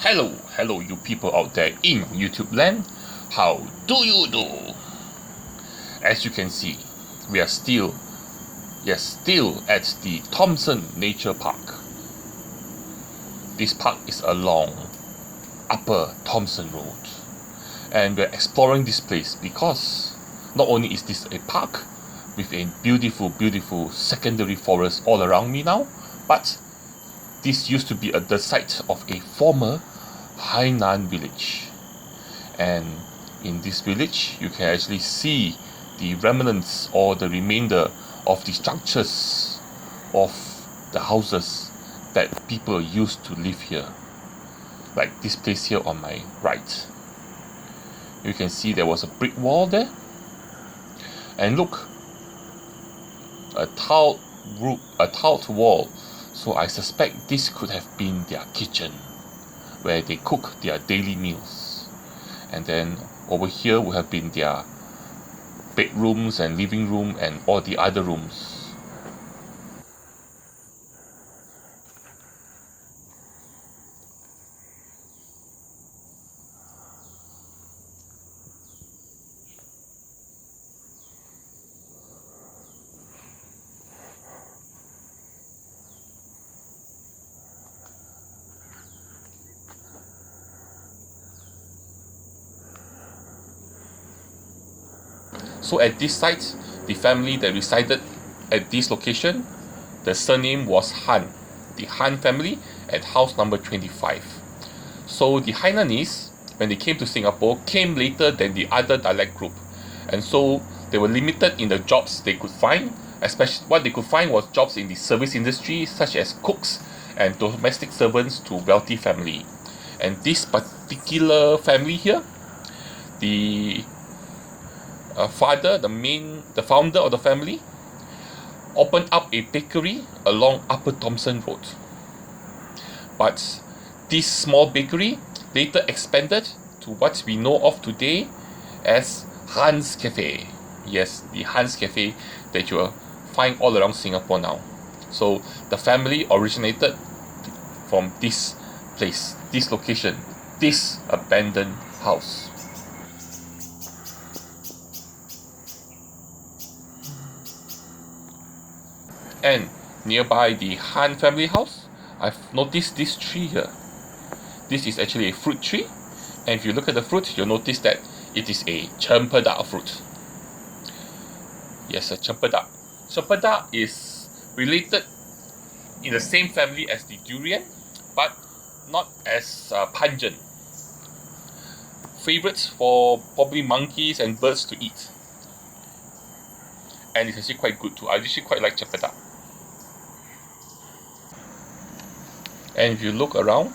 Hello you people out there in YouTube land. How do you do? As you can see, we are still at the Thomson Nature Park. This park is along Upper Thomson Road. And we're exploring this place because not only is this a park with a beautiful secondary forest all around me now, but this used to be the site of a former Hainan village, and in this village you can actually see the remnants or the remainder of the structures of the houses that people used to live here, like this place here on my right. You can see there was a brick wall there, and look, a tiled wall, so I suspect this could have been their kitchen where they cook their daily meals. And then over here would have been their bedrooms and living room and all the other rooms. So at this site, the family that resided at this location, the surname was Han, the Han family at house number 25. So the Hainanese, when they came to Singapore, came later than the other dialect group, and so they were limited in the jobs they could find. Especially what they could find was jobs in the service industry, such as cooks and domestic servants to wealthy family. And this particular family here, the father, the founder of the family, opened up a bakery along Upper Thomson Road. But this small bakery later expanded to what we know of today as Hans Cafe. Yes, the Hans Cafe that you will find all around Singapore now. So the family originated from this place, this location, this abandoned house. And nearby the Han family house, I've noticed this tree here. This is actually a fruit tree, and if you look at the fruit, you'll notice that it is a cempedak fruit. Yes, a cempedak. Cempedak is related in the same family as the durian, but not as pungent. Favorites for probably monkeys and birds to eat. And it's actually quite good too. I actually quite like cempedak. And if you look around,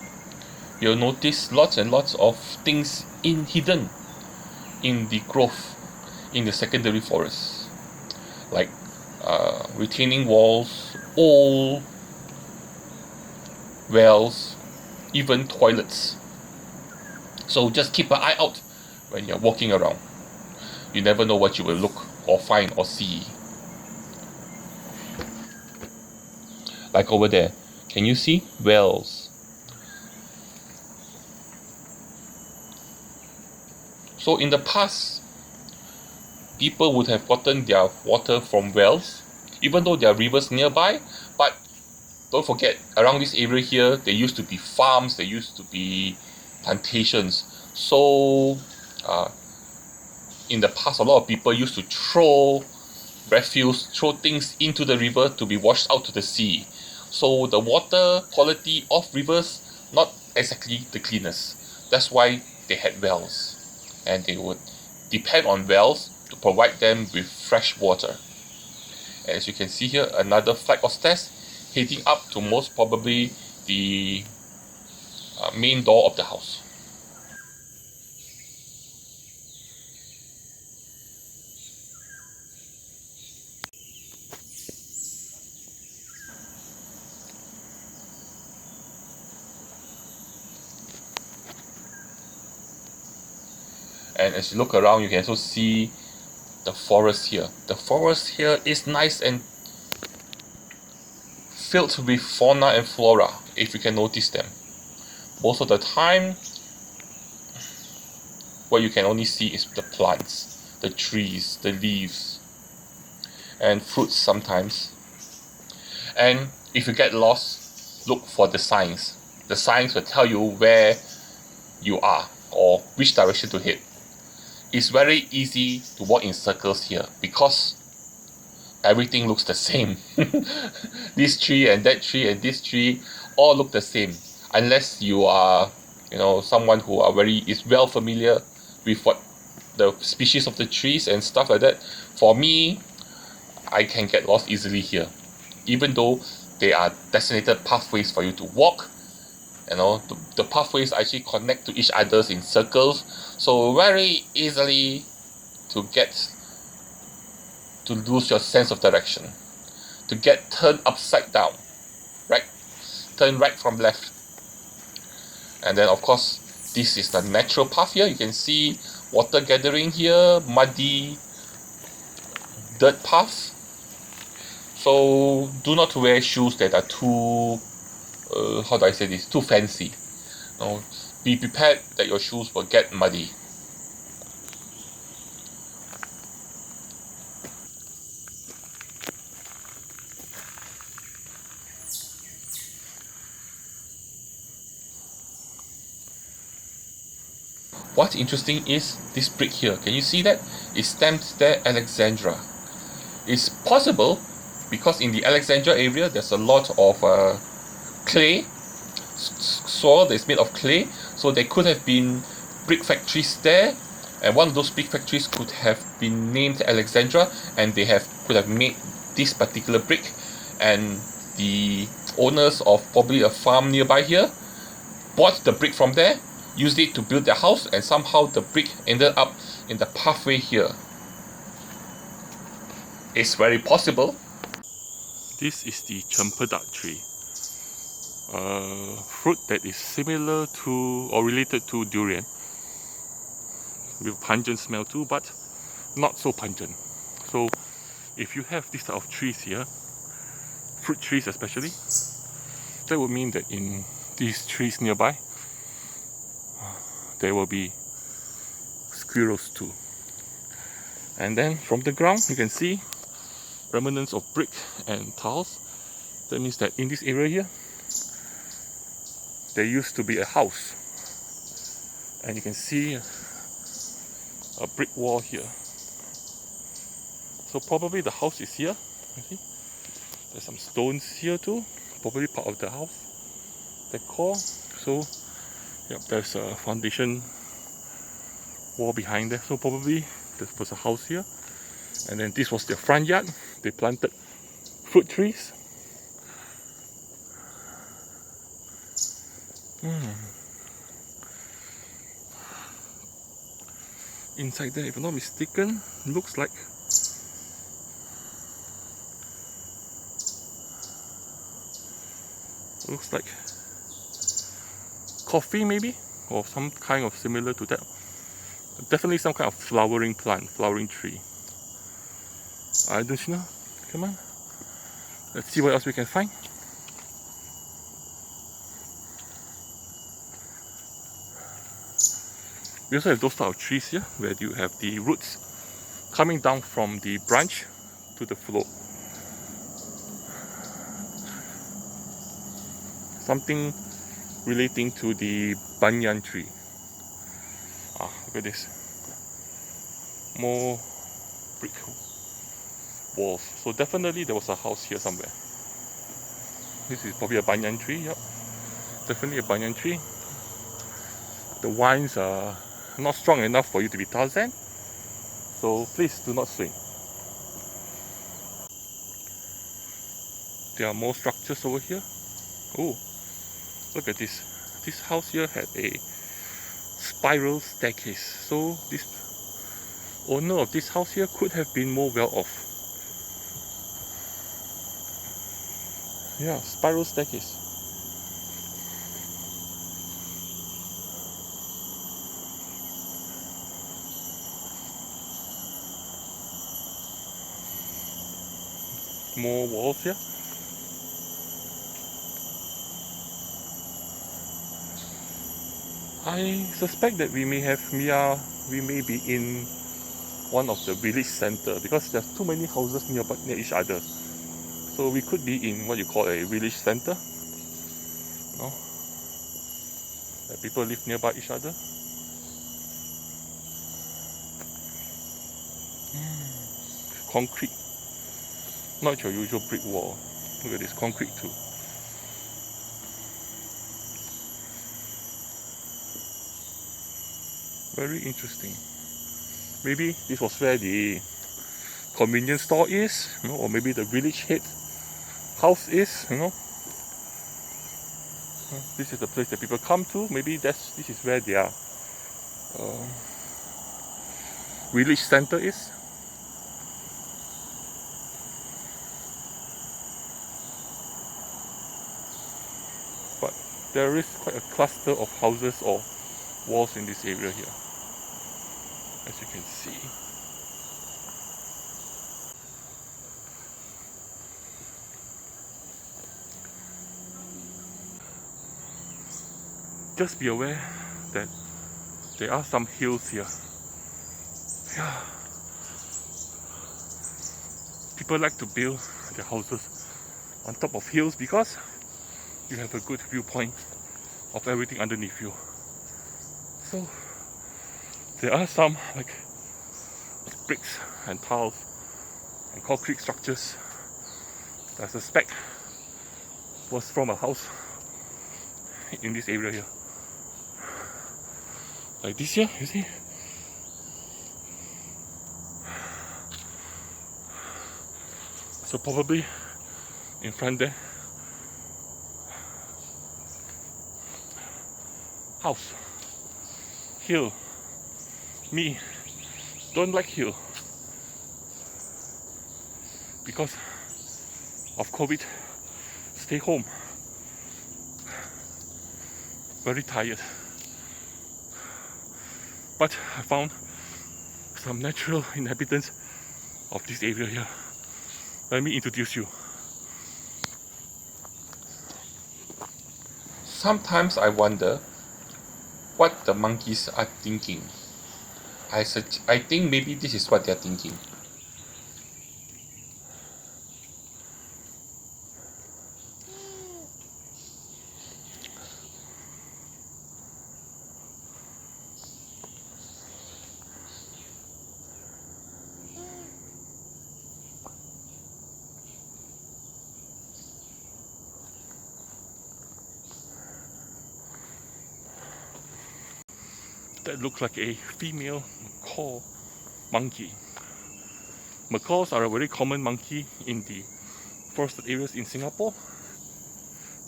you'll notice lots and lots of things hidden in the growth, in the secondary forest, like retaining walls, old wells, even toilets. So just keep an eye out when you're walking around. You never know what you will look or find or see. Like over there, can you see wells? So in the past, people would have gotten their water from wells, even though there are rivers nearby. But don't forget, around this area here, there used to be farms, there used to be plantations. So in the past, a lot of people used to throw refuse, throw things into the river to be washed out to the sea. So the water quality of rivers, not exactly the cleanest. That's why they had wells, and they would depend on wells to provide them with fresh water. And as you can see here, another flight of stairs heading up to most probably the main door of the house. And as you look around, you can also see the forest here. The forest here is nice and filled with fauna and flora, if you can notice them. Most of the time, what you can only see is the plants, the trees, the leaves, and fruits sometimes. And if you get lost, look for the signs. The signs will tell you where you are or which direction to head. It's very easy to walk in circles here because everything looks the same. This tree and that tree and this tree all look the same, unless you are, someone who is well familiar with what the species of the trees and stuff like that. For me, I can get lost easily here, even though they are designated pathways for you to walk. The pathways actually connect to each other in circles, so very easily to lose your sense of direction, to get turned upside down, right? Turn right from left. And then of course, this is the natural path here. You can see water gathering here, muddy dirt path. So do not wear shoes that are too, too fancy. Be prepared that your shoes will get muddy. What's interesting is this brick here. Can you see that? It's stamped there Alexandra. It's possible because in the Alexandra area there's a lot of clay, soil that's made of clay, so there could have been brick factories there, and one of those brick factories could have been named Alexandra, and they could have made this particular brick, and the owners of probably a farm nearby here bought the brick from there, used it to build their house, and somehow the brick ended up in the pathway here. It's very possible. This is the Chempedak tree. Fruit that is similar to or related to durian, with pungent smell too, but not so pungent. So if you have this type of trees here, fruit trees especially, that would mean that in these trees nearby there will be squirrels too. And then from the ground you can see remnants of brick and tiles. That means that in this area here there used to be a house, and you can see a brick wall here. So probably the house is here. You see? There's some stones here too, probably part of the house decor. So yep, there's a foundation wall behind there, so probably there was a house here, and then this was their front yard. They planted fruit trees. Inside there, if I'm not mistaken, looks like coffee maybe, or some kind of similar to that. Definitely some kind of flowering plant, flowering tree. I don't know. Come on, let's see what else we can find. We also have those type of trees here where you have the roots coming down from the branch to the floor. Something relating to the banyan tree. Look at this. More brick walls. So definitely there was a house here somewhere. This is probably a banyan tree. Yep, definitely a banyan tree. The vines are not strong enough for you to be Tarzan, so please do not swing. There are more structures over here. Oh, look at this. This house here had a spiral staircase, so this owner of this house here could have been more well off. Yeah, spiral staircase. More walls here. I suspect that we may be in one of the village center because there's too many houses near each other. So we could be in what you call a village center. No? That people live nearby each other. Concrete. Not your usual brick wall. Look at this, concrete too. Very interesting. Maybe this was where the convenience store is, or maybe the village head house is, This is the place that people come to. Maybe this is where their village center is. But there is quite a cluster of houses or walls in this area here, as you can see. Just be aware that there are some hills here. Yeah. People like to build their houses on top of hills because you have a good viewpoint of everything underneath you. So there are some like bricks and tiles and concrete structures that I suspect was from a house in this area here. Like this here, you see? So probably in front there, house, hill. Me, don't like hill because of COVID. Stay home. Very tired. But I found some natural inhabitants of this area here. Let me introduce you. Sometimes I wonder what the monkeys are thinking. I think maybe this is what they're thinking. That looks like a female macaw monkey. Macaws are a very common monkey in the forested areas in Singapore.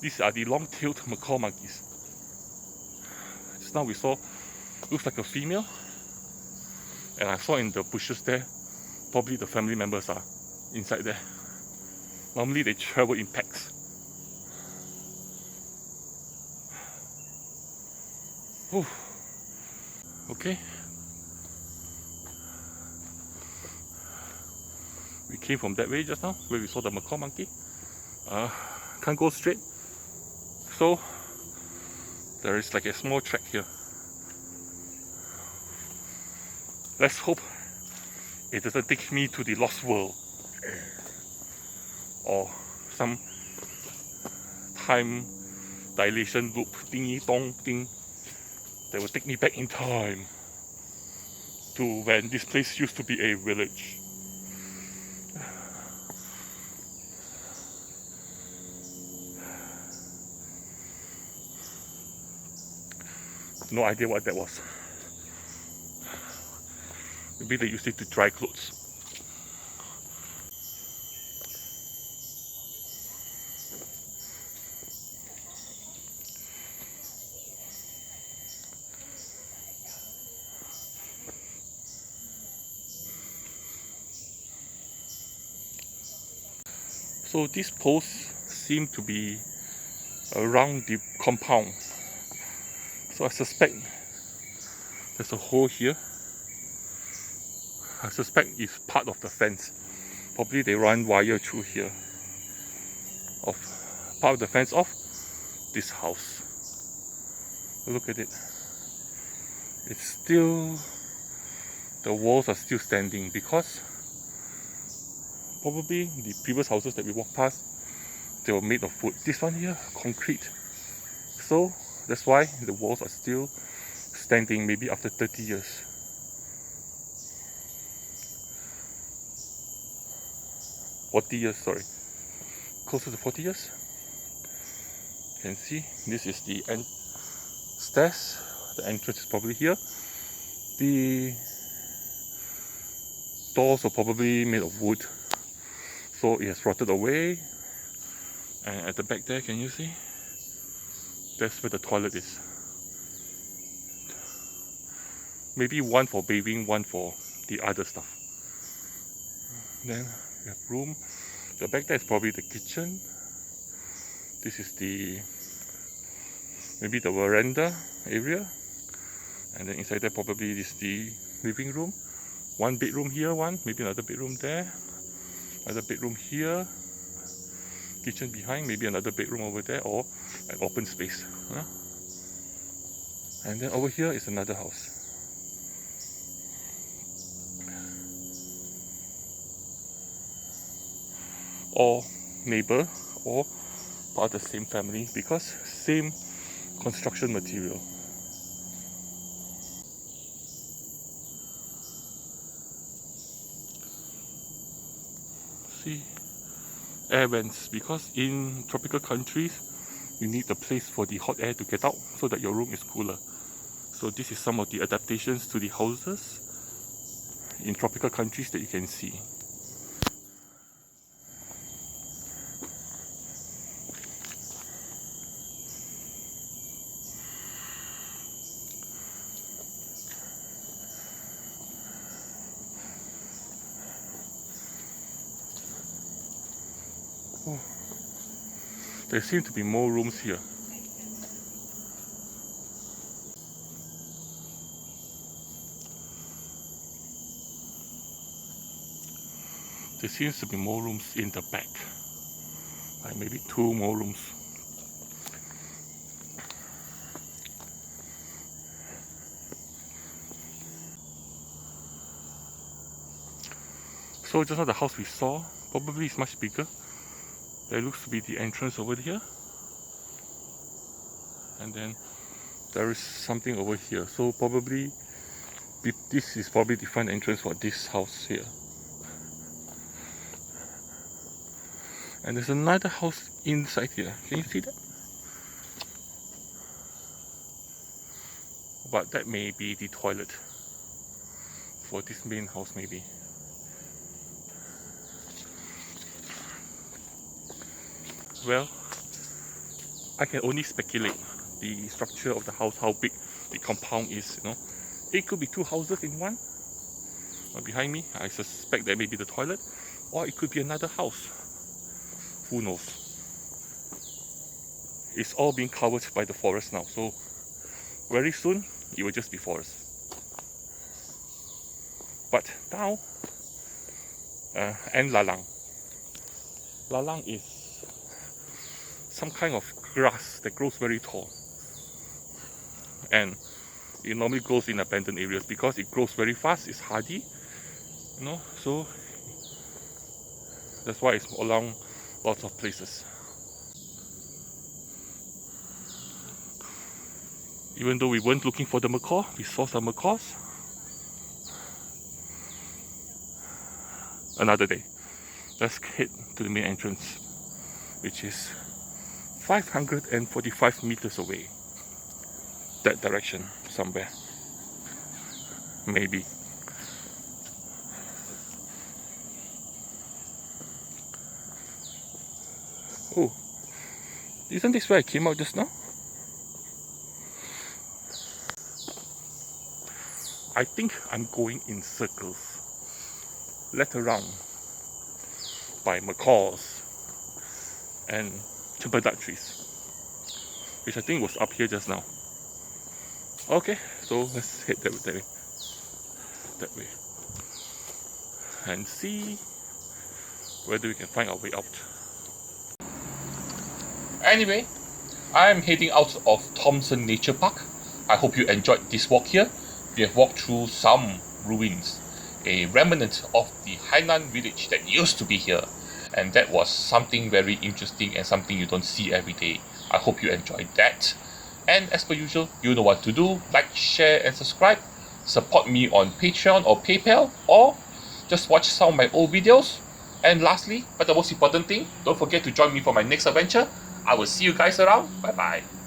These are the long-tailed macaw monkeys. Just now we saw, looks like a female, and I saw in the bushes there, probably the family members are inside there. Normally they travel in packs. Ooh. Okay. We came from that way just now, where we saw the macaw monkey. Can't go straight. So, there is like a small track here. Let's hope it doesn't take me to the lost world. Or some time dilation loop thingy dong thing that will take me back in time to when this place used to be a village. No idea what that was. Maybe they used it to dry clothes. So these posts seem to be around the compound. So I suspect there's a hole here. I suspect it's part of the fence. Probably they run wire through here. Of part of the fence of this house. Look at it. it's still, the walls are still standing because probably the previous houses that we walked past, they were made of wood. This one here, concrete. So that's why the walls are still standing, maybe after 30 years. Sorry. Closer to 40 years. You can see this is the stairs. The entrance is probably here. The doors are probably made of wood, so it has rotted away. And at the back there, can you see? That's where the toilet is. Maybe one for bathing, one for the other stuff. Then we have room. The back there is probably the kitchen. This is maybe the veranda area. And then inside there probably is the living room. One bedroom here, maybe another bedroom there. Another bedroom here. Kitchen behind, maybe another bedroom over there, or an open space. And then over here is another house. Or neighbor, or part of the same family, because same construction material. See, air vents, because in tropical countries you need a place for the hot air to get out so that your room is cooler. So this is some of the adaptations to the houses in tropical countries that you can see. Oh. There seem to be more rooms here. There seems to be more rooms in the back. Like maybe 2 more rooms. So just now the house we saw probably is much bigger. There looks to be the entrance over here. And then there is something over here. So probably this is probably the front entrance for this house here. And there's another house inside here. Can you see that? But that may be the toilet for this main house, maybe. Well, I can only speculate the structure of the house, how big the compound is, you know. It could be 2 houses in one. Behind me, I suspect that may be the toilet. Or it could be another house. Who knows? It's all being covered by the forest now, so very soon it will just be forest. But now, and lalang. Lalang is some kind of grass that grows very tall, and it normally grows in abandoned areas because it grows very fast. It's hardy, you know, so that's why it's along lots of places. Even though we weren't looking for the macaw, we saw some macaws. Another day. Let's head to the main entrance, which is 545 meters away. That direction, somewhere. Maybe. Oh, isn't this where I came out just now? I think I'm going in circles, led around by macaws and chimpanzee trees, which I think was up here just now. Okay, so let's head that way and see whether we can find our way out. Anyway, I'm heading out of Thomson Nature Park. I hope you enjoyed this walk here. we have walked through some ruins, a remnant of the Hainan village that used to be here, and that was something very interesting and something you don't see every day. I hope you enjoyed that. And as per usual, you know what to do. Like, share and subscribe. Support me on Patreon or PayPal, or just watch some of my old videos. And lastly, but the most important thing, don't forget to join me for my next adventure. I will see you guys around. Bye bye.